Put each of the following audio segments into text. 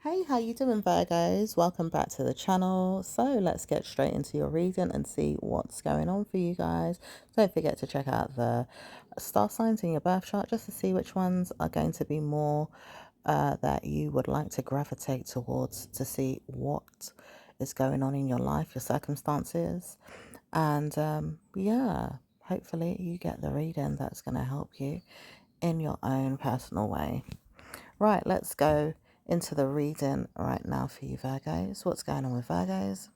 Hey, how you doing, Virgos? Welcome back to the channel. So let's get straight into your reading and see what's going on for you guys. Don't forget to check out the star signs in your birth chart just to see which ones are going to be more that you would like to gravitate towards, to see what is going on in your life, your circumstances. And yeah, hopefully you get the reading that's going to help you in your own personal way. Right, let's go into the reading right now for you, Virgos. What's going on with Virgos?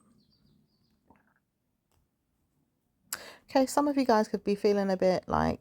Okay, some of you guys could be feeling a bit like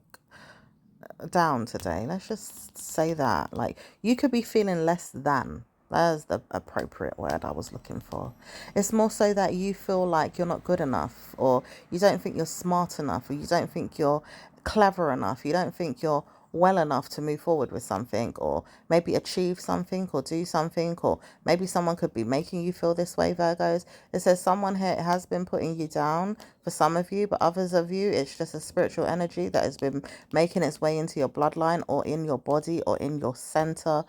down today. Let's just say that. Like, you could be feeling less than. That's the appropriate word I was looking for. It's more so that you feel like you're not good enough, or you don't think you're smart enough, or you don't think you're clever enough, you don't think you're well enough to move forward with something, or maybe achieve something, or do something, or maybe someone could be making you feel this way, Virgos. It says someone here has been putting you down for some of you, but others of you, it's just a spiritual energy that has been making its way into your bloodline or in your body or in your center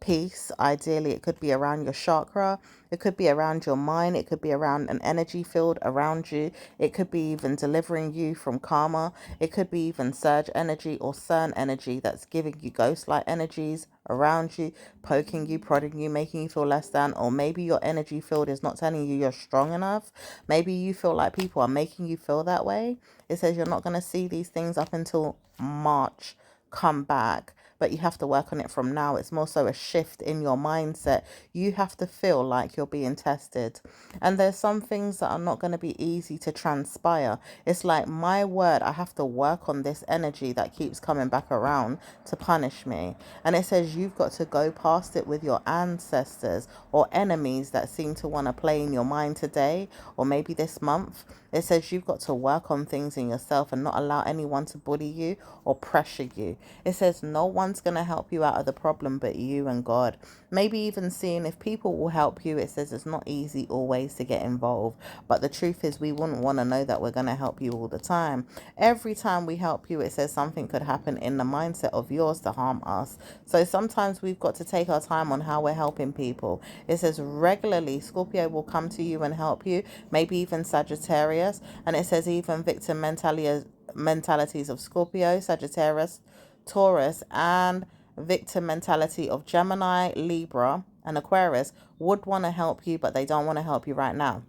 piece. Ideally, it could be around your chakra, it could be around your mind, it could be around an energy field around you, it could be even delivering you from karma, it could be even surge energy or cern energy that's giving you ghost-like energies around you, poking you, prodding you, making you feel less than. Or maybe your energy field is not telling you you're strong enough. Maybe you feel like people are making you feel that way. It says you're not going to see these things up until March come back, but you have to work on it from now. It's more so a shift in your mindset. You have to feel like you're being tested, and there's some things that are not going to be easy to transpire. It's like, my word, I have to work on this energy that keeps coming back around to punish me. And it says you've got to go past it with your ancestors or enemies that seem to want to play in your mind today, or maybe this month. It says you've got to work on things in yourself and not allow anyone to bully you or pressure you. It says no one's going to help you out of the problem but you and God. Maybe even seeing if people will help you. It says it's not easy always to get involved, but the truth is we wouldn't want to know that we're going to help you all the time. Every time we help you, it says something could happen in the mindset of yours to harm us. So sometimes we've got to take our time on how we're helping people. It says regularly Scorpio will come to you and help you, maybe even Sagittarius. And it says even victim mentalities of Scorpio, Sagittarius, Taurus, and victim mentality of Gemini, Libra, and Aquarius would want to help you, but they don't want to help you right now.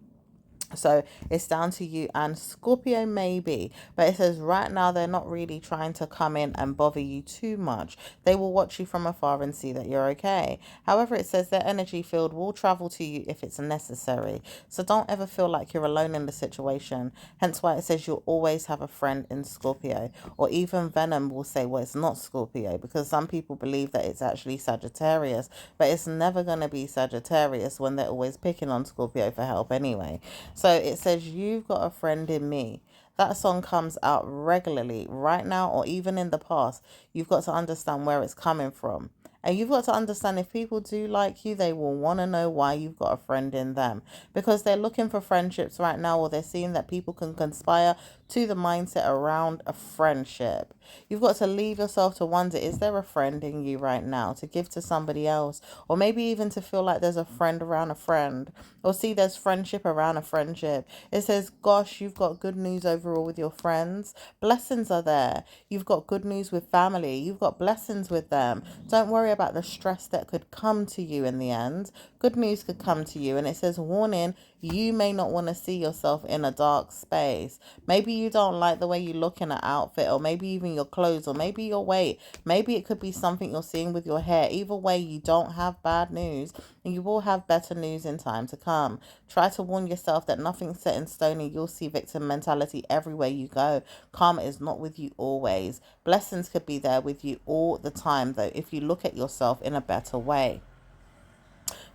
So it's down to you and Scorpio, maybe. But it says right now they're not really trying to come in and bother you too much. They will watch you from afar and see that you're okay. However, it says their energy field will travel to you if it's necessary. So don't ever feel like you're alone in the situation. Hence why it says you'll always have a friend in Scorpio. Or even Venom will say, well, it's not Scorpio, because some people believe that it's actually Sagittarius. But it's never going to be Sagittarius when they're always picking on Scorpio for help anyway. So it says, you've got a friend in me. That song comes out regularly right now, or even in the past. You've got to understand where it's coming from. And you've got to understand, if people do like you, they will want to know why you've got a friend in them. Because they're looking for friendships right now, or they're seeing that people can conspire to the mindset around a friendship. You've got to leave yourself to wonder, is there a friend in you right now to give to somebody else? Or maybe even to feel like there's a friend around a friend, or see there's friendship around a friendship. It says, gosh, you've got good news overall with your friends. Blessings are there. You've got good news with family. You've got blessings with them. Don't worry about the stress that could come to you in the end. Good news could come to you. And it says, warning, you may not want to see yourself in a dark space. Maybe you don't like the way you look in an outfit, or maybe even your clothes, or maybe your weight. Maybe it could be something you're seeing with your hair. Either way, you don't have bad news, and you will have better news in time to come. Try to warn yourself that nothing's set in stone, and you'll see victim mentality everywhere you go. Karma is not with you always. Blessings could be there with you all the time, though, if you look at yourself in a better way.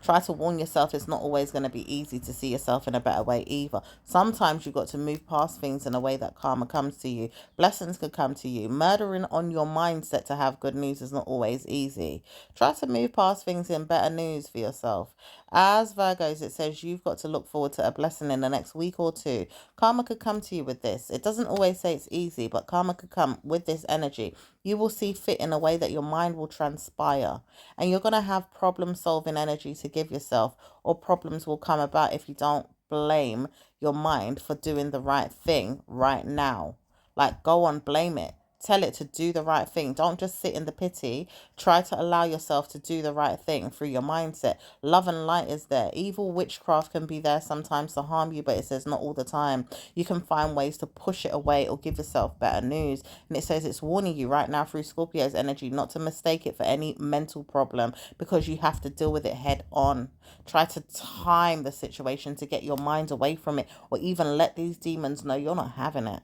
Try to warn yourself it's not always going to be easy to see yourself in a better way either. Sometimes you've got to move past things in a way that karma comes to you. Blessings could come to you. Murdering on your mindset to have good news is not always easy. Try to move past things in better news for yourself. As Virgos, it says you've got to look forward to a blessing in the next week or two. Karma could come to you with this. It doesn't always say it's easy, but karma could come with this energy. you will see fit in a way that your mind will transpire. And you're going to have problem solving energy to give yourself, or problems will come about if you don't blame your mind for doing the right thing right now. Like, go on, blame it. Tell it to do the right thing. Don't just sit in the pity. Try to allow yourself to do the right thing through your mindset. Love and light is there. Evil witchcraft can be there sometimes to harm you, but it says not all the time. You can find ways to push it away or give yourself better news. And it says it's warning you right now through Scorpio's energy not to mistake it for any mental problem, because you have to deal with it head on. Try to time the situation to get your mind away from it, or even let these demons know you're not having it.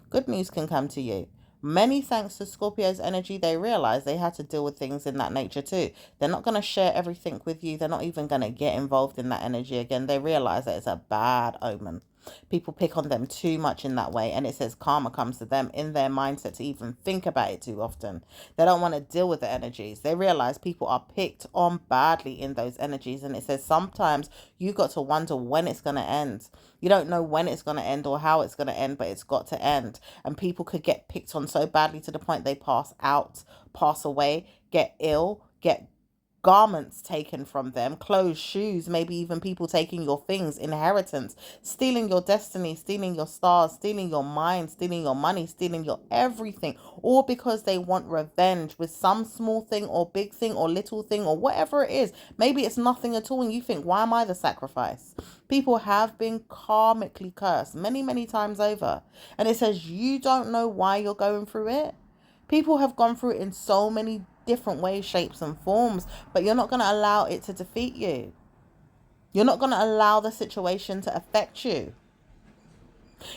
Good news can come to you. Many thanks to Scorpio's energy, they realize they had to deal with things in that nature too. They're not going to share everything with you. They're not even going to get involved in that energy again. They realize that it's a bad omen. People pick on them too much in that way, and it says karma comes to them in their mindset to even think about it too often. They don't want to deal with the energies. They realize people are picked on badly in those energies, and it says sometimes you got to wonder when it's going to end. You don't know when it's going to end or how it's going to end, but it's got to end. And people could get picked on so badly to the point they pass out, pass away, get ill, get garments taken from them, clothes, shoes, maybe even people taking your things, inheritance, stealing your destiny, stealing your stars, stealing your mind, stealing your money, stealing your everything, all because they want revenge with some small thing or big thing or little thing or whatever it is. Maybe it's nothing at all and you think, why am I the sacrifice? People have been karmically cursed many, many times over. And it says you don't know why you're going through it. People have gone through it in so many different ways, shapes and forms, but you're not going to allow it to defeat you. You're not going to allow the situation to affect you.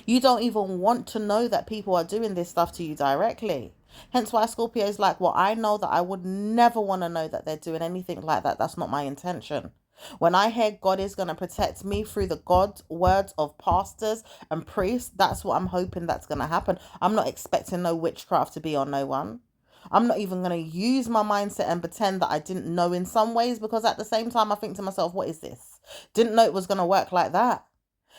You don't even want to know that people are doing this stuff to you directly. Hence why Scorpio is like, well, I know that I would never want to know that they're doing anything like that. That's not my intention. When I hear God is going to protect me through the God's words of pastors and priests, that's what I'm hoping that's going to happen. I'm not expecting no witchcraft to be on no one. I'm not even going to use my mindset and pretend that I didn't know in some ways, because at the same time I think to myself, what is this? Didn't know it was going to work like that.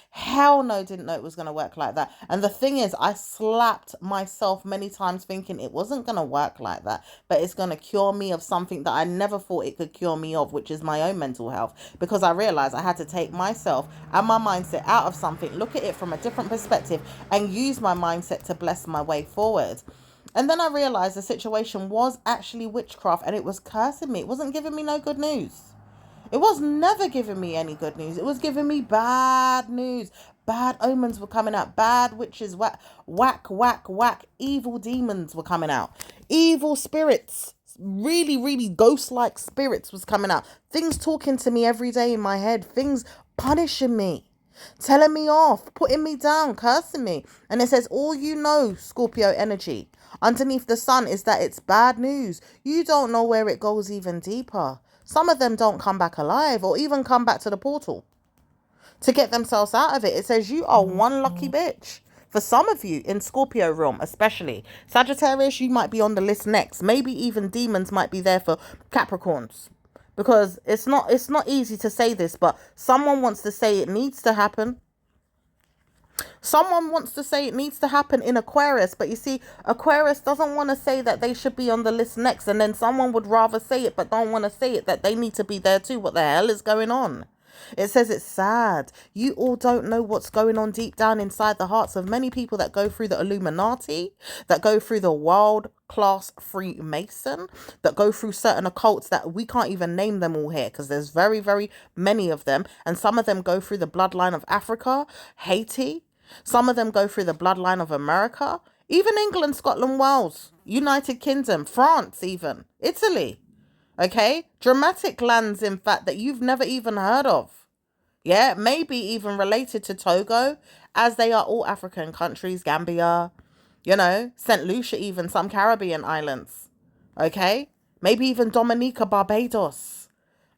Hell no, didn't know it was going to work like that. And the thing is, I slapped myself many times thinking it wasn't going to work like that, but it's going to cure me of something that I never thought it could cure me of, which is my own mental health. Because I realized I had to take myself and my mindset out of something, look at it from a different perspective, and use my mindset to bless my way forward. And then I realized the situation was actually witchcraft, and it was cursing me. It wasn't giving me no good news. It was never giving me any good news. It was giving me bad news. Bad omens were coming out. Bad witches, whack, whack, whack, whack. Evil demons were coming out. Evil spirits, really, really ghost-like spirits was coming out. Things talking to me every day in my head. Things punishing me. Telling me off, putting me down, cursing me. And it says, all you know, Scorpio energy, underneath the sun, is that it's bad news. You don't know where it goes even deeper. Some of them don't come back alive or even come back to the portal to get themselves out of it. It says you are one lucky bitch. For some of you in Scorpio realm, especially Sagittarius, you might be on the list next. Maybe even demons might be there for Capricorns, because it's not easy to say this, but someone wants to say it needs to happen. Someone wants to say it needs to happen in Aquarius, but you see, Aquarius doesn't want to say that they should be on the list next, and then someone would rather say it but don't want to say it that they need to be there too. What the hell is going on? It says it's sad. You all don't know what's going on deep down inside the hearts of many people that go through the Illuminati, that go through the world-class Freemason, that go through certain occults that we can't even name them all here because there's very, very many of them. And some of them go through the bloodline of Africa, Haiti. Some of them go through the bloodline of America, even England, Scotland, Wales, United Kingdom, France, even Italy. Okay, dramatic lands, in fact, that you've never even heard of. Yeah, maybe even related to Togo, as they are all African countries, Gambia, you know, St. Lucia, even some Caribbean islands. Okay, maybe even Dominica, Barbados.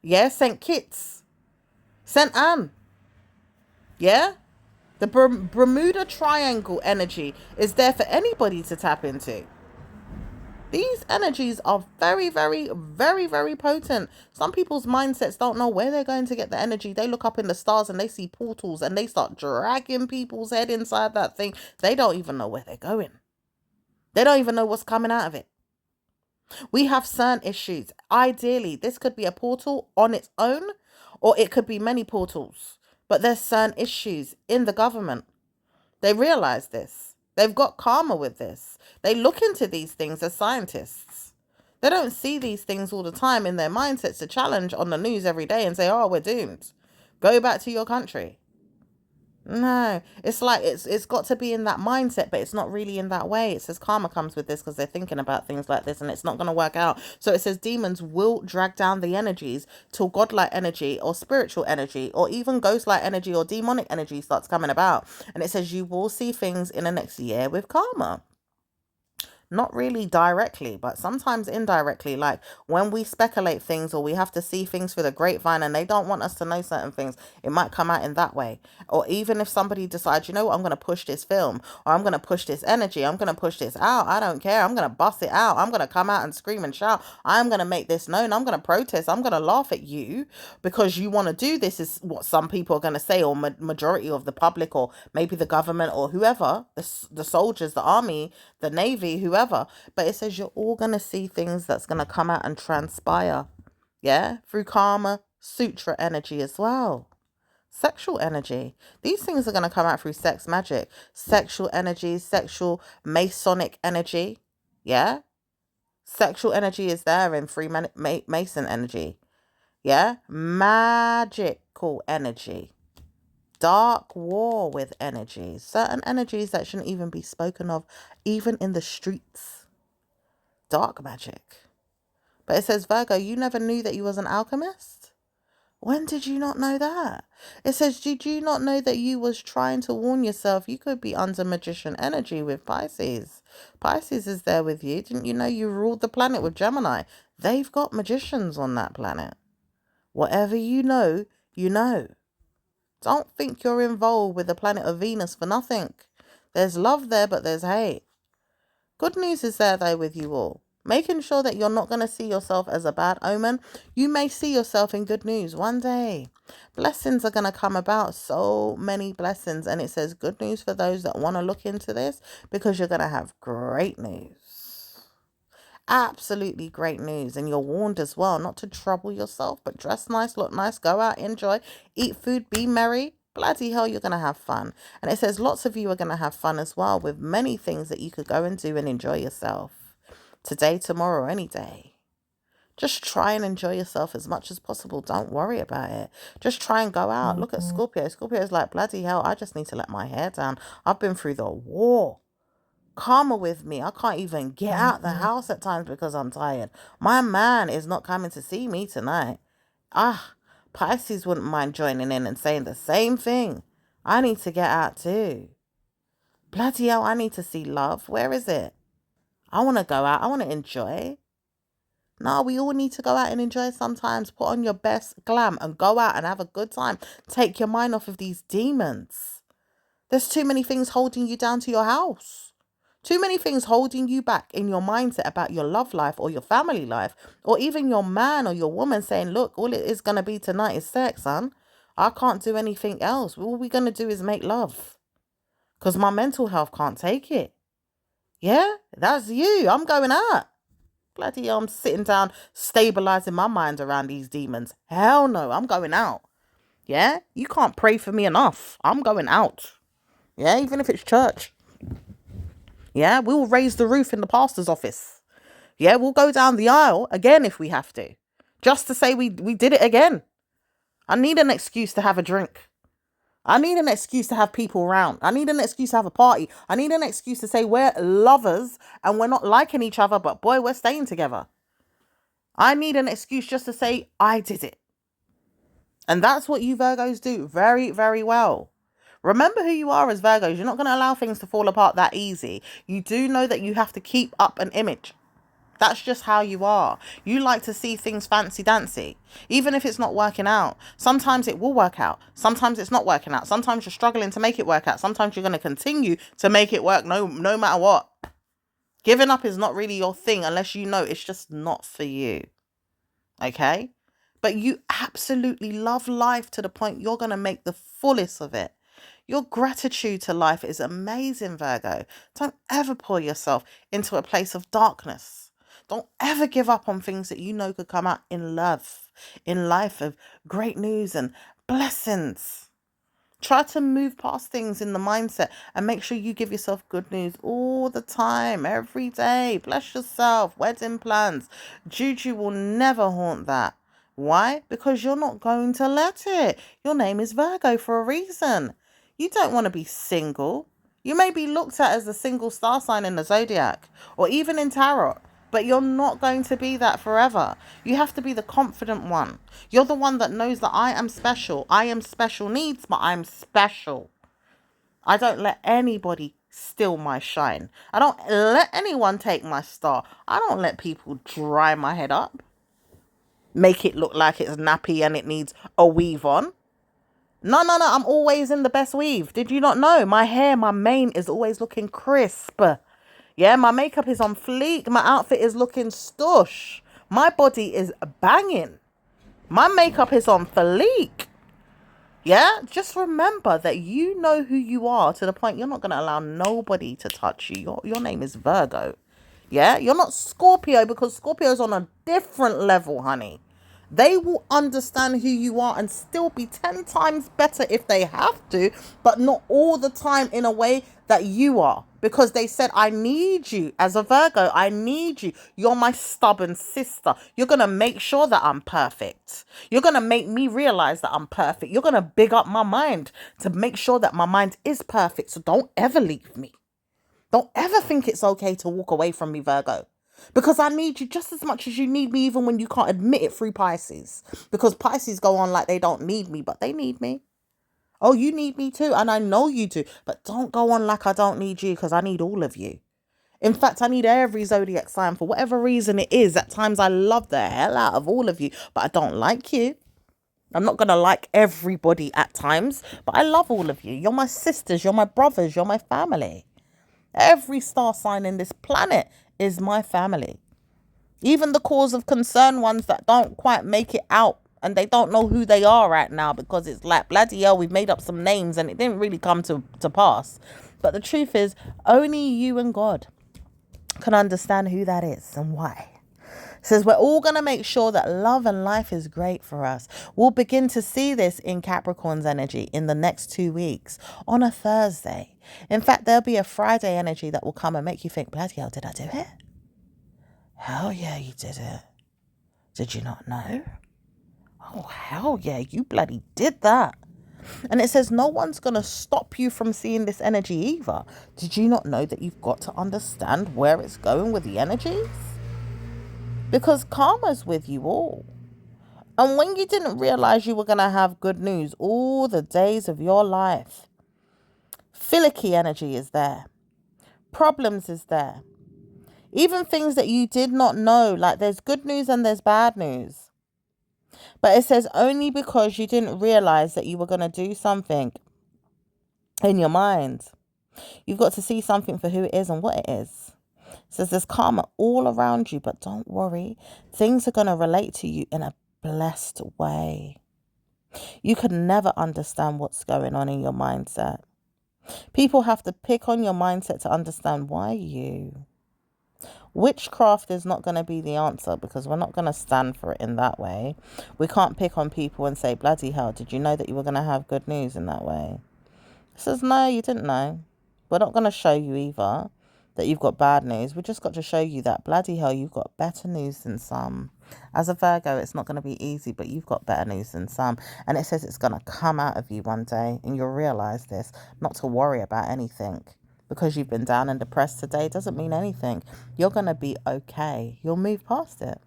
Yeah, St. Kitts, St. Anne. Yeah, the Bermuda Triangle energy is there for anybody to tap into. These energies are very, very, very, very potent. Some people's mindsets don't know where they're going to get the energy. They look up in the stars and they see portals and they start dragging people's head inside that thing. They don't even know where they're going. They don't even know what's coming out of it. We have certain issues. Ideally, this could be a portal on its own, or it could be many portals. But there's certain issues in the government. They realize this. They've got karma with this. They look into these things as scientists. They don't see these things all the time in their mindsets to challenge on the news every day and say, oh, we're doomed. Go back to your country. No, it's like it's got to be in that mindset, but it's not really in that way. It says karma comes with this because they're thinking about things like this and it's not going to work out. So it says demons will drag down the energies till godlike energy or spiritual energy or even ghost-like energy or demonic energy starts coming about. And it says you will see things in the next year with karma. Not really directly, but sometimes indirectly, like when we speculate things or we have to see things through the grapevine and they don't want us to know certain things, it might come out in that way. Or even if somebody decides, you know what, I'm going to push this film or I'm going to push this energy, I'm going to push this out, I don't care, I'm going to bust it out, I'm going to come out and scream and shout, I'm going to make this known, I'm going to protest, I'm going to laugh at you because you want to do this, is what some people are going to say, or majority of the public, or maybe the government or whoever, the soldiers, the army, the navy, whoever. But it says you're all going to see things that's going to come out and transpire, yeah, through karma, sutra energy as well. Sexual energy. These things are going to come out through sex magic, sexual energy, sexual Masonic energy, yeah. Sexual energy is there in Mason energy, yeah. Magical energy. Dark war with energies, certain energies that shouldn't even be spoken of, even in the streets. Dark magic. But it says, Virgo, you never knew that you was an alchemist? When did you not know that? It says, did you not know that you was trying to warn yourself you could be under magician energy with Pisces? Pisces is there with you. Didn't you know you ruled the planet with Gemini? They've got magicians on that planet. Whatever you know, you know. Don't think you're involved with the planet of Venus for nothing. There's love there, but there's hate. Good news is there, though, with you all. Making sure that you're not going to see yourself as a bad omen. You may see yourself in good news one day. Blessings are going to come about. So many blessings. And it says good news for those that want to look into this, because you're going to have great news. Absolutely great news. And you're warned as well not to trouble yourself, but dress nice, look nice, go out, enjoy, eat food, be merry. Bloody hell, you're going to have fun. And it says lots of you are going to have fun as well, with many things that you could go and do and enjoy yourself. Today, tomorrow, any day. Just try and enjoy yourself as much as possible. Don't worry about it. Just try and go out. Look at Scorpio. Scorpio is like, bloody hell, I just need to let my hair down. I've been through the war. Karma with me. I can't even get out the house at times because I'm tired. My man is not coming to see me tonight. Pisces wouldn't mind joining in and saying the same thing. I need to get out too. Bloody hell, I need to see love. Where is it? I want to go out. I want to enjoy. No, we all need to go out and enjoy sometimes. Put on your best glam and go out and have a good time. Take your mind off of these demons. There's too many things holding you down to your house. Too many things holding you back in your mindset about your love life or your family life, or even your man or your woman saying, look, all it is going to be tonight is sex, son. I can't do anything else. All we're going to do is make love because my mental health can't take it. Yeah, that's you. I'm going out. Bloody hell, I'm sitting down, stabilizing my mind around these demons. Hell no, I'm going out. Yeah, you can't pray for me enough. I'm going out. Yeah, even if it's church. Yeah, we'll raise the roof in the pastor's office. Yeah, we'll go down the aisle again if we have to. Just to say we did it again. I need an excuse to have a drink. I need an excuse to have people around. I need an excuse to have a party. I need an excuse to say we're lovers and we're not liking each other, but boy, we're staying together. I need an excuse just to say I did it. And that's what you Virgos do very, very well. Remember who you are as Virgos. You're not going to allow things to fall apart that easy. You do know that you have to keep up an image. That's just how you are. You like to see things fancy dancy, even if it's not working out. Sometimes it will work out. Sometimes it's not working out. Sometimes you're struggling to make it work out. Sometimes you're going to continue to make it work no matter what. Giving up is not really your thing unless you know it's just not for you. Okay? But you absolutely love life to the point you're going to make the fullest of it. Your gratitude to life is amazing, Virgo. Don't ever pour yourself into a place of darkness. Don't ever give up on things that you know could come out in love, in life of great news and blessings. Try to move past things in the mindset and make sure you give yourself good news all the time, every day. Bless yourself. Wedding plans. Juju will never haunt that. Why? Because you're not going to let it. Your name is Virgo for a reason. You don't want to be single. You may be looked at as a single star sign in the zodiac or even in tarot, but you're not going to be that forever. You have to be the confident one. You're the one that knows that I am special. I am special needs, but I'm special. I don't let anybody steal my shine. I don't let anyone take my star. I don't let people dry my head up, make it look like it's nappy and it needs a weave on. No. I'm always in the best weave. Did you not know? My hair, my mane is always looking crisp. Yeah, my makeup is on fleek. My outfit is looking stush. My body is banging. My makeup is on fleek. Yeah, just remember that you know who you are to the point you're not going to allow nobody to touch you. Your name is Virgo. Yeah, you're not Scorpio because Scorpio's on a different level, honey. They will understand who you are and still be 10 times better if they have to, but not all the time in a way that you are. Because they said, I need you as a Virgo. I need you. You're my stubborn sister. You're going to make sure that I'm perfect. You're going to make me realize that I'm perfect. You're going to big up my mind to make sure that my mind is perfect. So don't ever leave me. Don't ever think it's okay to walk away from me, Virgo. Because I need you just as much as you need me, even when you can't admit it through Pisces. Because Pisces go on like they don't need me, but they need me. Oh, you need me too, and I know you do. But don't go on like I don't need you, because I need all of you. In fact, I need every zodiac sign for whatever reason it is. At times I love the hell out of all of you, but I don't like you. I'm not going to like everybody at times, but I love all of you. You're my sisters, you're my brothers, you're my family. Every star sign in this planet is my family. Even the cause of concern ones that don't quite make it out and they don't know who they are right now because it's like, bloody hell, we've made up some names and it didn't really come to pass. But the truth is, only you and God can understand who that is and why. It says we're all going to make sure that love and life is great for us. We'll begin to see this in Capricorn's energy in the next 2 weeks on a Thursday. In fact, there'll be a Friday energy that will come and make you think, bloody hell, did I do it? Hell yeah, you did it. Did you not know? Oh, hell yeah, you bloody did that. And it says no one's going to stop you from seeing this energy either. Did you not know that you've got to understand where it's going with the energies? Because karma's with you all. And when you didn't realize you were going to have good news all the days of your life, finicky energy is there. Problems is there. Even things that you did not know, like there's good news and there's bad news. But it says only because you didn't realize that you were going to do something in your mind. You've got to see something for who it is and what it is. It says there's karma all around you, but don't worry. Things are going to relate to you in a blessed way. You can never understand what's going on in your mindset. People have to pick on your mindset to understand why you. Witchcraft is not going to be the answer because we're not going to stand for it in that way. We can't pick on people and say, bloody hell, did you know that you were going to have good news in that way? It says, no, you didn't know. We're not going to show you either that you've got bad news. We just got to show you that bloody hell, you've got better news than some. As a Virgo, it's not going to be easy, but you've got better news than some. And it says it's going to come out of you one day and you'll realize this, not to worry about anything. Because you've been down and depressed today doesn't mean anything. You're going to be okay. You'll move past it.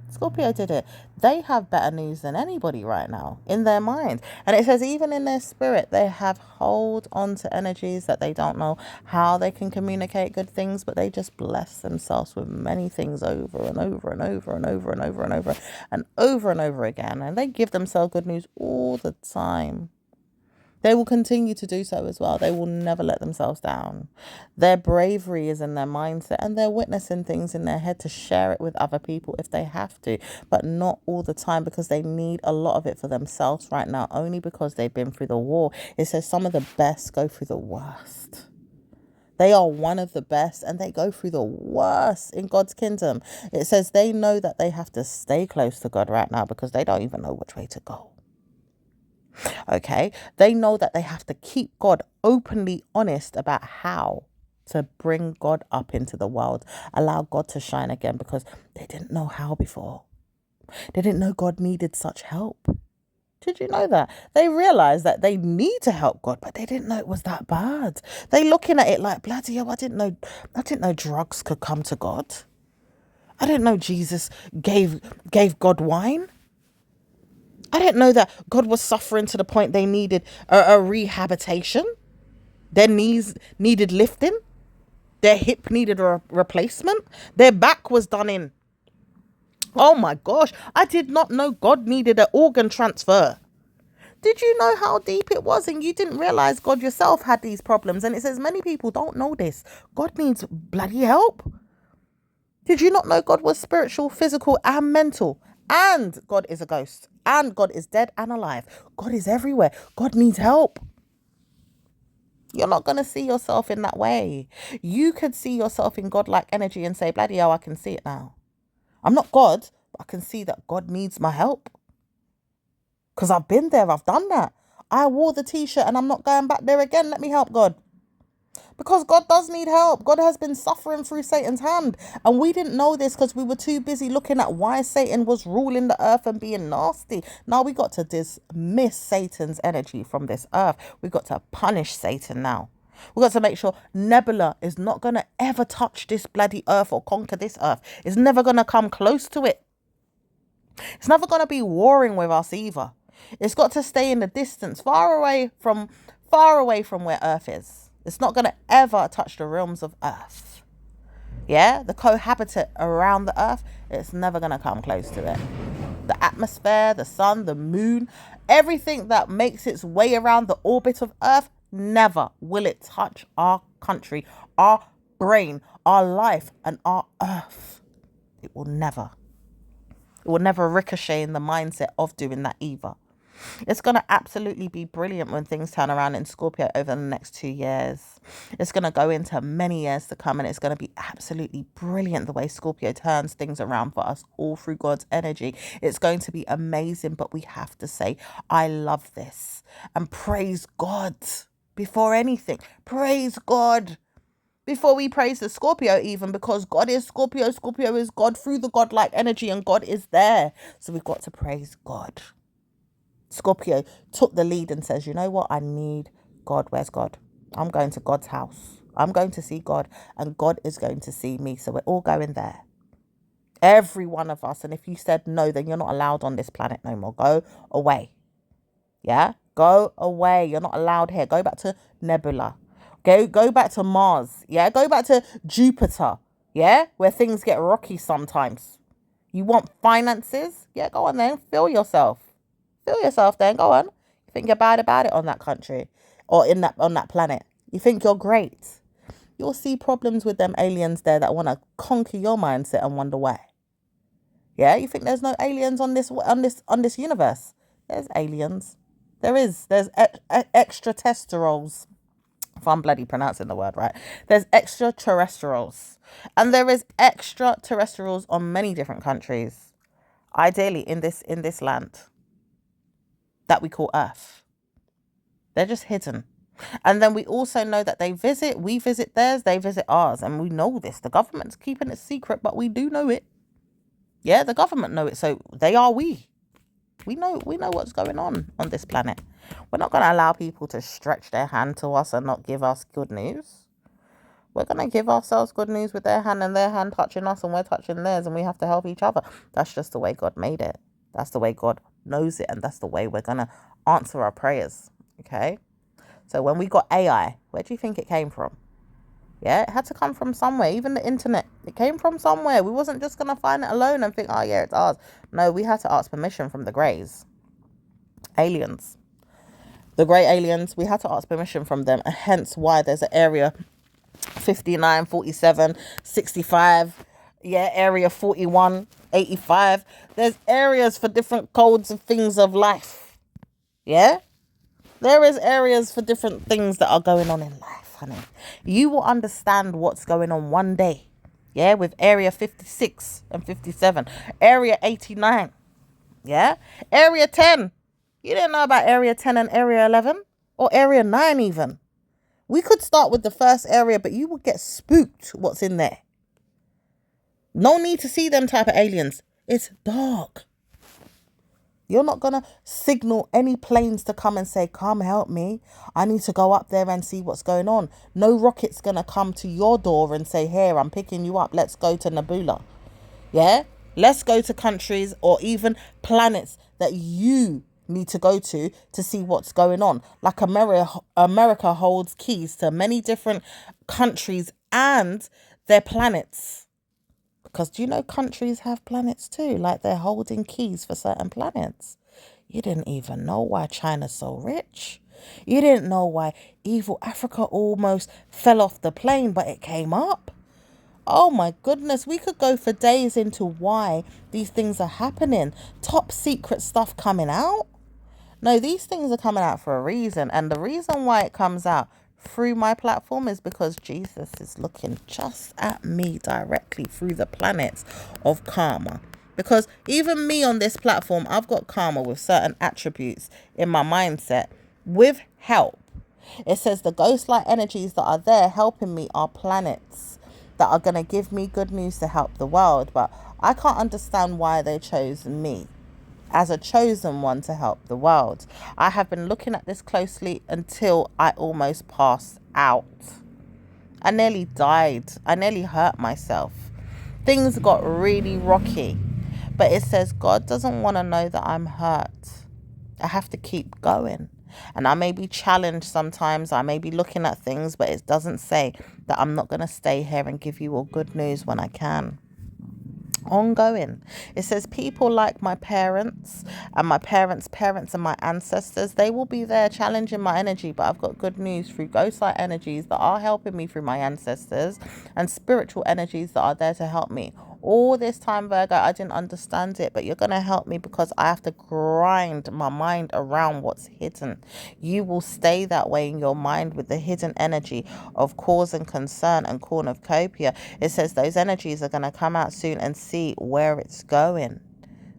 Scorpio did it. They have better news than anybody right now in their mind. And it says even in their spirit, they have hold on to energies that they don't know how they can communicate good things, but they just bless themselves with many things over and over and over and over and over and over and over and over again. And they give themselves good news all the time. They will continue to do so as well. They will never let themselves down. Their bravery is in their mindset, and they're witnessing things in their head to share it with other people if they have to, but not all the time, because they need a lot of it for themselves right now, only because they've been through the war. It says some of the best go through the worst. They are one of the best, and they go through the worst in God's kingdom. It says they know that they have to stay close to God right now because they don't even know which way to go. Okay, they know that they have to keep God openly honest about how to bring God up into the world, allow God to shine again, because they didn't know how before. They didn't know God needed such help. Did you know that? They realized that they need to help God, but they didn't know it was that bad. They looking at it like, bloody hell, I didn't know drugs could come to God. I didn't know Jesus gave God wine. I didn't know that God was suffering to the point they needed a rehabilitation. Their knees needed lifting. Their hip needed a replacement. Their back was done in. Oh my gosh. I did not know God needed an organ transfer. Did you know how deep it was? And you didn't realize God yourself had these problems. And it says many people don't know this. God needs bloody help. Did you not know God was spiritual, physical, and mental? And God is a ghost. And God is dead and alive. God is everywhere. God needs help. You're not going to see yourself in that way. You could see yourself in God-like energy and say, bloody hell, I can see it now. I'm not God, but I can see that God needs my help. Because I've been there. I've done that. I wore the t-shirt and I'm not going back there again. Let me help God. Because God does need help. God has been suffering through Satan's hand. And we didn't know this because we were too busy looking at why Satan was ruling the earth and being nasty. Now we got to dismiss Satan's energy from this earth. We got to punish Satan now. We got to make sure Nebula is not going to ever touch this bloody earth or conquer this earth. It's never going to come close to it. It's never going to be warring with us either. It's got to stay in the distance, far away from where earth is. It's not going to ever touch the realms of earth. Yeah, the cohabitant around the earth, it's never going to come close to it. The atmosphere, the sun, the moon, everything that makes its way around the orbit of earth, never will it touch our country, our brain, our life, and our earth. It will never ricochet in the mindset of doing that either. It's going to absolutely be brilliant when things turn around in Scorpio over the next 2 years. It's going to go into many years to come, and it's going to be absolutely brilliant the way Scorpio turns things around for us all through God's energy. It's going to be amazing, but we have to say, I love this, and praise God before anything. Praise God before we praise the Scorpio even, because God is Scorpio. Scorpio is God through the godlike energy, and God is there. So we've got to praise God. Scorpio took the lead and says, you know what? I need God. Where's God? I'm going to God's house. I'm going to see God, and God is going to see me. So we're all going there. Every one of us. And if you said no, then you're not allowed on this planet no more. Go away. Yeah? Go away. You're not allowed here. Go back to Nebula. Go back to Mars. Yeah? Go back to Jupiter. Yeah? Where things get rocky sometimes. You want finances? Yeah, go on then. Feel yourself. Feel yourself then. Go on. You think you're bad about it on that country or on that planet. You think you're great. You'll see problems with them aliens there that want to conquer your mindset and wonder why. Yeah, you think there's no aliens on this universe? There's aliens. There's extraterrestrials. If I'm bloody pronouncing the word right. There's extraterrestrials. And there is extraterrestrials on many different countries. Ideally in this land that we call Earth. They're just hidden. And then we also know that we visit theirs, they visit ours. And we know this. The government's keeping it secret, but we do know it. Yeah, the government know it. So they are we. We know what's going on this planet. We're not going to allow people to stretch their hand to us and not give us good news. We're going to give ourselves good news with their hand and their hand touching us and we're touching theirs, and we have to help each other. That's just the way God made it. That's the way God knows it, and that's the way we're going to answer our prayers. Okay? So when we got AI, where do you think it came from? Yeah, it had to come from somewhere. Even the internet, it came from somewhere. We wasn't just going to find it alone and think, oh yeah, it's ours. No, we had to ask permission from the Greys. Aliens. The grey aliens, we had to ask permission from them, and hence why there's an area 59, 47, 65, yeah, area 41, 85. There's areas for different codes of things of life. Yeah? There is areas for different things that are going on in life, honey. You will understand what's going on one day. Yeah, with area 56 and 57. Area 89. Yeah? Area 10. You didn't know about area 10 and area 11? Or area 9 even. We could start with the first area, but you would get spooked what's in there. No need to see them type of aliens. It's dark. You're not going to signal any planes to come and say, come help me. I need to go up there and see what's going on. No rocket's going to come to your door and say, here, I'm picking you up. Let's go to Nebula. Yeah? Let's go to countries or even planets that you need to go to see what's going on. Like America holds keys to many different countries and their planets. Because do you know countries have planets too? Like they're holding keys for certain planets. You didn't even know why China's so rich. You didn't know why evil Africa almost fell off the plane, but it came up. Oh my goodness, we could go for days into why these things are happening. Top secret stuff coming out. No, these things are coming out for a reason. And the reason why it comes out through my platform is because Jesus is looking just at me directly through the planets of karma. Because even me on this platform, I've got karma with certain attributes in my mindset with help. It says the ghost-like energies that are there helping me are planets that are going to give me good news to help the world. But I can't understand why they chose me as a chosen one to help the world. I have been looking at this closely until I almost passed out. I nearly died. I nearly hurt myself. Things got really rocky. But it says God doesn't want to know that I'm hurt. I have to keep going. And I may be challenged sometimes. I may be looking at things, but it doesn't say that I'm not going to stay here and give you all good news when I can. Ongoing. It says people like my parents and my parents' parents and my ancestors, they will be there challenging my energy, but I've got good news through ghost-like energies that are helping me through my ancestors and spiritual energies that are there to help me. All this time, Virgo, I didn't understand it, but you're going to help me because I have to grind my mind around what's hidden. You will stay that way in your mind with the hidden energy of cause and concern and cornucopia. It says those energies are going to come out soon and see where it's going.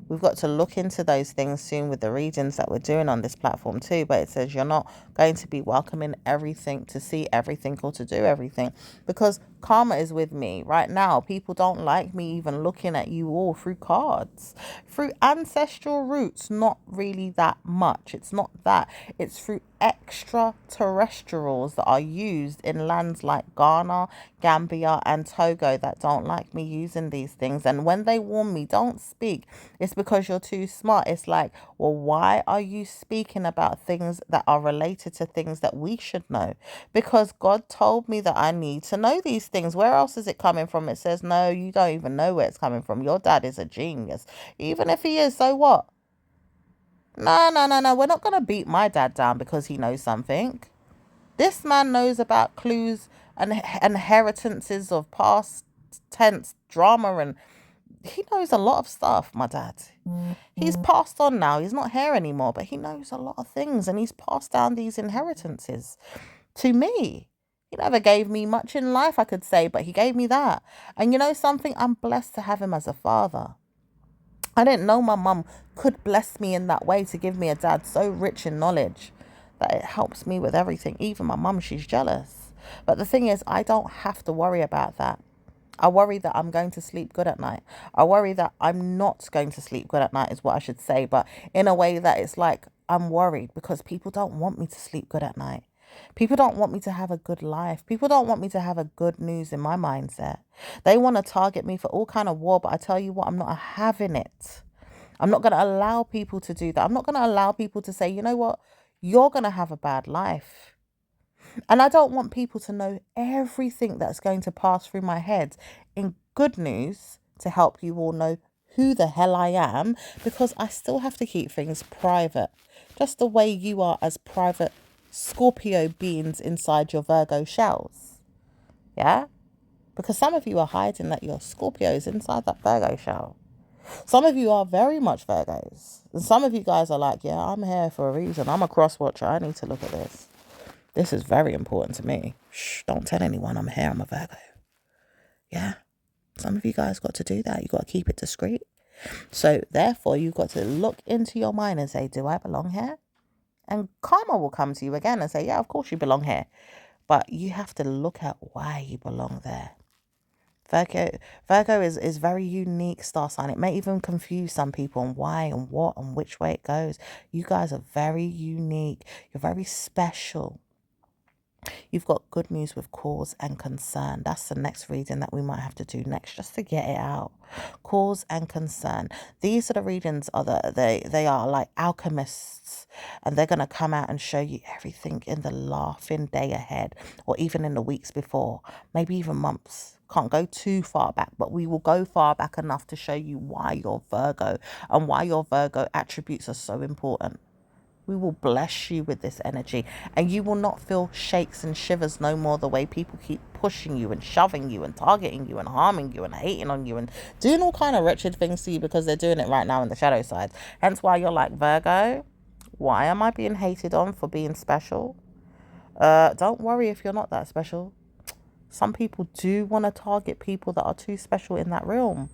We've got to look into those things soon with the readings that we're doing on this platform too. But it says you're not going to be welcoming everything, to see everything or to do everything, because karma is with me right now. People don't like me even looking at you all through cards, through ancestral roots. Not really that much. It's not that. It's through extraterrestrials that are used in lands like Ghana, Gambia and Togo that don't like me using these things. And when they warn me, don't speak, it's because you're too smart. It's like, well, why are you speaking about things that are related to things that we should know? Because God told me that I need to know these things. Where else is it coming from? It says, no, you don't even know where it's coming from. Your dad is a genius. Even if he is, so what? No. We're not going to beat my dad down because he knows something. This man knows about clues and inheritances of past tense drama, and he knows a lot of stuff, my dad. He's passed on now. He's not here anymore, but he knows a lot of things, and he's passed down these inheritances to me. He never gave me much in life, I could say, but he gave me that. And you know something? I'm blessed to have him as a father. I didn't know my mum could bless me in that way, to give me a dad so rich in knowledge that it helps me with everything. Even my mum, she's jealous. But the thing is, I don't have to worry about that. I worry that I'm going to sleep good at night. I worry that I'm not going to sleep good at night is what I should say. But in a way that it's like I'm worried because people don't want me to sleep good at night. People don't want me to have a good life. People don't want me to have a good news in my mindset. They want to target me for all kind of war, but I tell you what, I'm not having it. I'm not going to allow people to do that. I'm not going to allow people to say, you know what, you're going to have a bad life. And I don't want people to know everything that's going to pass through my head in good news to help you all know who the hell I am, because I still have to keep things private. Just the way you are as private Scorpio beings inside your Virgo shells. Yeah? Because some of you are hiding that you're Scorpios inside that Virgo shell. Some of you are very much Virgos. And some of you guys are like, yeah, I'm here for a reason. I'm a cross watcher. I need to look at this. This is very important to me. Shh, don't tell anyone I'm here. I'm a Virgo. Yeah. Some of you guys got to do that. You got to keep it discreet. So therefore, you've got to look into your mind and say, do I belong here? And karma will come to you again and say, yeah, of course you belong here. But you have to look at why you belong there. Virgo is very unique star sign. It may even confuse some people on why and what and which way it goes. You guys are very unique. You're very special. You've got good news with cause and concern. That's the next reading that we might have to do next, just to get it out. Cause and concern. These are the readings they are like alchemists, and they're gonna come out and show you everything in the laughing day ahead, or even in the weeks before, maybe even months. Can't go too far back, but we will go far back enough to show you why you're Virgo and why your Virgo attributes are so important. We will bless you with this energy, and you will not feel shakes and shivers no more the way people keep pushing you and shoving you and targeting you and harming you and hating on you and doing all kind of wretched things to you, because they're doing it right now in the shadow side. Hence why you're like, Virgo, why am I being hated on for being special? Don't worry if you're not that special. Some people do want to target people that are too special in that realm.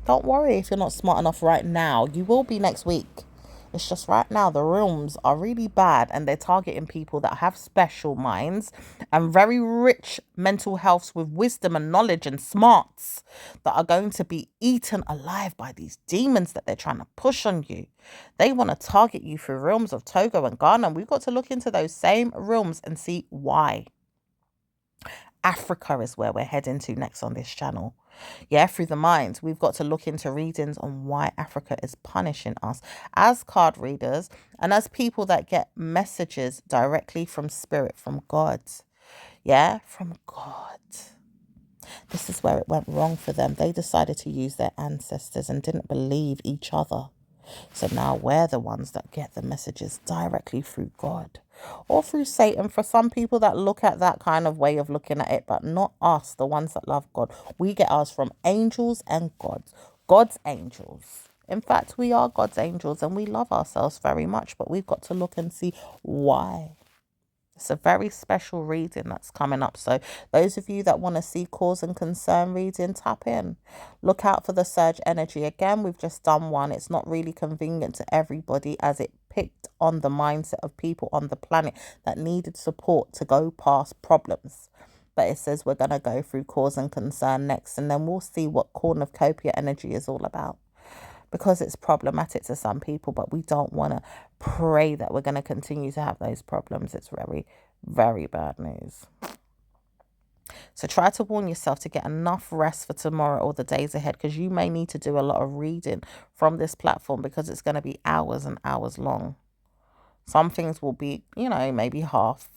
Don't worry if you're not smart enough right now. You will be next week. It's just right now the realms are really bad, and they're targeting people that have special minds and very rich mental healths with wisdom and knowledge and smarts that are going to be eaten alive by these demons that they're trying to push on you. They want to target you through realms of Togo and Ghana, and we've got to look into those same realms and see why. Africa is where we're heading to next on this channel. Yeah, through the mind, we've got to look into readings on why Africa is punishing us as card readers and as people that get messages directly from spirit, from God. Yeah, from God. This is where it went wrong for them. They decided to use their ancestors and didn't believe each other. So now we're the ones that get the messages directly through God or through Satan, for some people that look at that kind of way of looking at it, but not us, the ones that love God. We get ours from angels and God's angels. In fact, we are God's angels and we love ourselves very much, but we've got to look and see why. It's a very special reading that's coming up. So those of you that want to see cause and concern reading, tap in. Look out for the surge energy. Again, we've just done one. It's not really convenient to everybody, as it picked on the mindset of people on the planet that needed support to go past problems. But it says we're going to go through cause and concern next, and then we'll see what cornucopia energy is all about, because it's problematic to some people, but we don't want to pray that we're going to continue to have those problems. It's very, very bad news. So try to warn yourself to get enough rest for tomorrow or the days ahead, because you may need to do a lot of reading from this platform, because it's going to be hours and hours long. Some things will be, maybe half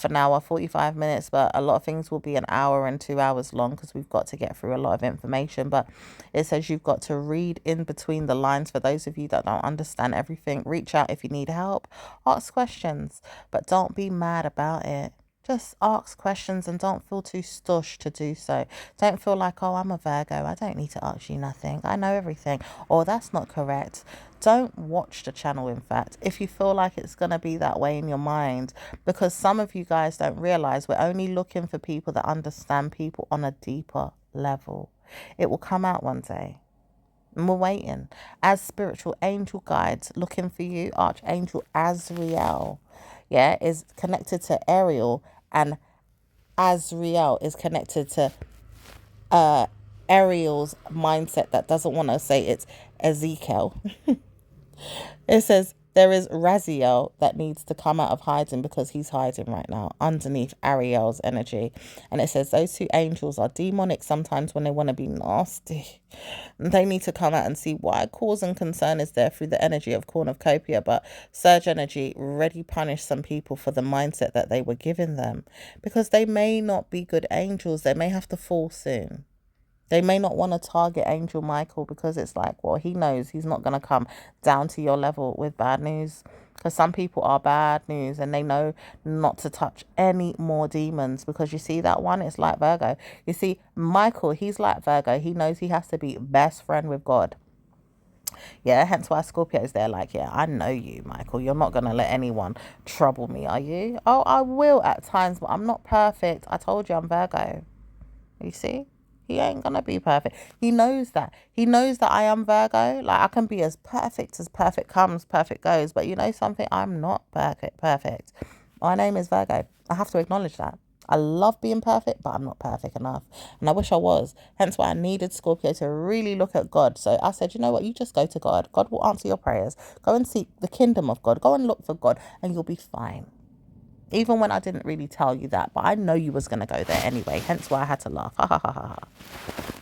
an hour, 45 minutes, but a lot of things will be an hour and 2 hours long, because we've got to get through a lot of information. But it says you've got to read in between the lines. For those of you that don't understand everything, reach out if you need help, ask questions, but don't be mad about it. Just ask questions and don't feel too stush to do so. Don't feel like, oh, I'm a Virgo, I don't need to ask you nothing, I know everything, or that's not correct. Don't watch the channel, in fact, if you feel like it's going to be that way in your mind, because some of you guys don't realize we're only looking for people that understand people on a deeper level. It will come out one day. And we're waiting. As spiritual angel guides looking for you, Archangel Azrael, is connected to Ariel, and Azrael is connected to Ariel's mindset that doesn't want to say it's Ezekiel. It says there is Raziel that needs to come out of hiding, because he's hiding right now underneath Ariel's energy. And it says those two angels are demonic sometimes when they want to be nasty. And they need to come out and see why cause and concern is there through the energy of cornucopia. But surge energy already punished some people for the mindset that they were giving them, because they may not be good angels. They may have to fall soon. They may not want to target Angel Michael because it's like, well, he knows he's not going to come down to your level with bad news. Because some people are bad news and they know not to touch any more demons. Because you see that one, it's like Virgo. You see, Michael, he's like Virgo. He knows he has to be best friend with God. Yeah, hence why Scorpio's there like, yeah, I know you, Michael. You're not going to let anyone trouble me, are you? Oh, I will at times, but I'm not perfect. I told you I'm Virgo. You see? He ain't gonna be perfect. He knows that. He knows that I am Virgo. Like, I can be as perfect comes, perfect goes. But you know something? I'm not perfect. My name is Virgo. I have to acknowledge that. I love being perfect, but I'm not perfect enough. And I wish I was. Hence why I needed Scorpio to really look at God. So I said, you know what? You just go to God. God will answer your prayers. Go and seek the kingdom of God. Go and look for God and you'll be fine. Even when I didn't really tell you that, but I know you was going to go there anyway. Hence why I had to laugh. Ha ha ha ha ha.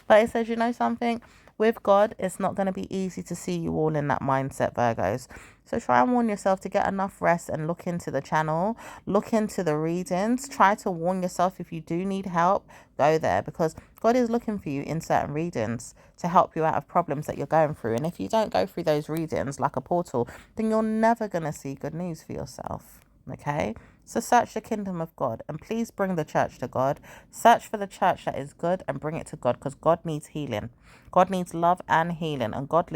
But it says, you know something? With God, it's not going to be easy to see you all in that mindset, Virgos. So try and warn yourself to get enough rest and look into the channel. Look into the readings. Try to warn yourself if you do need help, go there. Because God is looking for you in certain readings to help you out of problems that you're going through. And if you don't go through those readings like a portal, then you're never going to see good news for yourself. Okay? So search the kingdom of God and please bring the church to God. Search for the church that is good and bring it to God because God needs healing. God needs love and healing, and God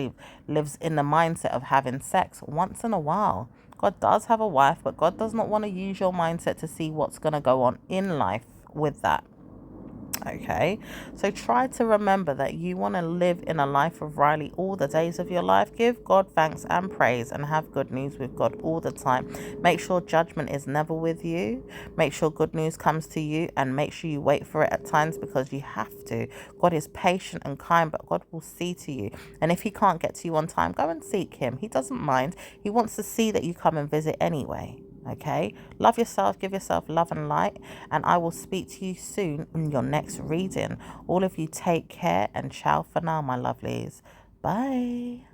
lives in the mindset of having sex once in a while. God does have a wife, but God does not want to use your mindset to see what's going to go on in life with that. Okay, so try to remember that you want to live in a life of Riley all the days of your life. Give God thanks and praise and have good news with God all the time. Make sure judgment is never with you. Make sure good news comes to you and make sure you wait for it at times because you have to. God is patient and kind, but God will see to you. And if he can't get to you on time, go and seek him. He doesn't mind. He wants to see that you come and visit anyway. Okay, love yourself, give yourself love and light, and I will speak to you soon in your next reading. All of you take care and ciao for now, my lovelies. Bye.